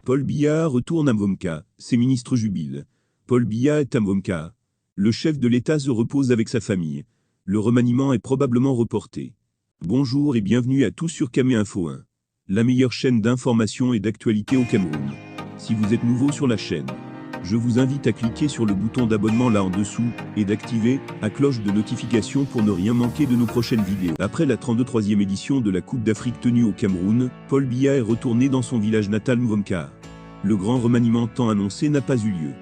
Paul Biya retourne à Mvomka, ses ministres jubilent. Paul Biya est à Mvomka. Le chef de l'État se repose avec sa famille. Le remaniement est probablement reporté. Bonjour et bienvenue à tous sur Camé Info 1. La meilleure chaîne d'information et d'actualité au Cameroun. Si vous êtes nouveau sur la chaîne, je vous invite à cliquer sur le bouton d'abonnement là en dessous et d'activer la cloche de notification pour ne rien manquer de nos prochaines vidéos. Après la 33e édition de la Coupe d'Afrique tenue au Cameroun, Paul Biya est retourné dans son village natal Mvomka. Le grand remaniement tant annoncé n'a pas eu lieu.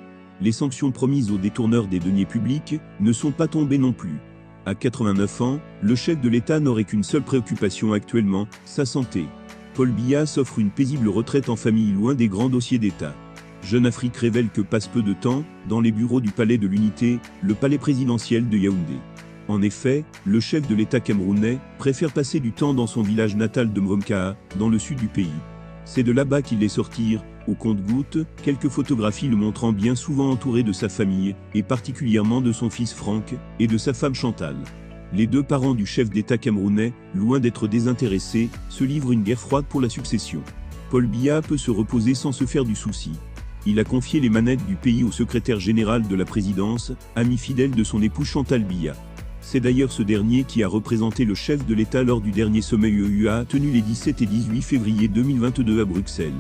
Les sanctions promises aux détourneurs des deniers publics ne sont pas tombées non plus. À 89 ans, le chef de l'État n'aurait qu'une seule préoccupation actuellement, sa santé. Paul Biya s'offre une paisible retraite en famille loin des grands dossiers d'État. Jeune Afrique révèle que passe peu de temps, dans les bureaux du Palais de l'Unité, le palais présidentiel de Yaoundé. En effet, le chef de l'État camerounais préfère passer du temps dans son village natal de Mvomka, dans le sud du pays. C'est de là-bas qu'il est sortir, au compte-gouttes, quelques photographies le montrant bien souvent entouré de sa famille, et particulièrement de son fils Franck, et de sa femme Chantal. Les deux parents du chef d'État camerounais, loin d'être désintéressés, se livrent une guerre froide pour la succession. Paul Biya peut se reposer sans se faire du souci. Il a confié les manettes du pays au secrétaire général de la présidence, ami fidèle de son épouse Chantal Biya. C'est d'ailleurs ce dernier qui a représenté le chef de l'État lors du dernier sommet EUA tenu les 17 et 18 février 2022 à Bruxelles.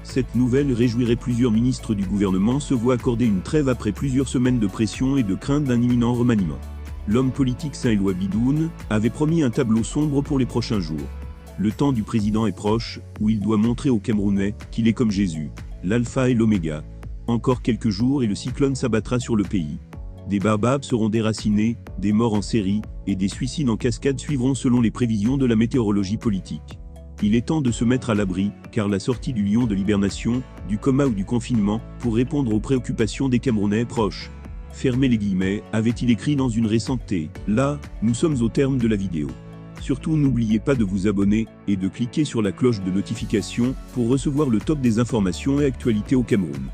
Cette nouvelle réjouirait plusieurs ministres du gouvernement se voit accorder une trêve après plusieurs semaines de pression et de crainte d'un imminent remaniement. L'homme politique Saint-Éloi Bidoun avait promis un tableau sombre pour les prochains jours. Le temps du président est proche, où il doit montrer aux Camerounais qu'il est comme Jésus, l'alpha et l'oméga. Encore quelques jours et le cyclone s'abattra sur le pays. Des baobabs seront déracinés, des morts en série, et des suicides en cascade suivront selon les prévisions de la météorologie politique. Il est temps de se mettre à l'abri, car la sortie du lion de l'hibernation, du coma ou du confinement, pour répondre aux préoccupations des Camerounais est proche. Fermez les guillemets, avait-il écrit dans une récente T. Là, nous sommes au terme de la vidéo. Surtout n'oubliez pas de vous abonner, et de cliquer sur la cloche de notification, pour recevoir le top des informations et actualités au Cameroun.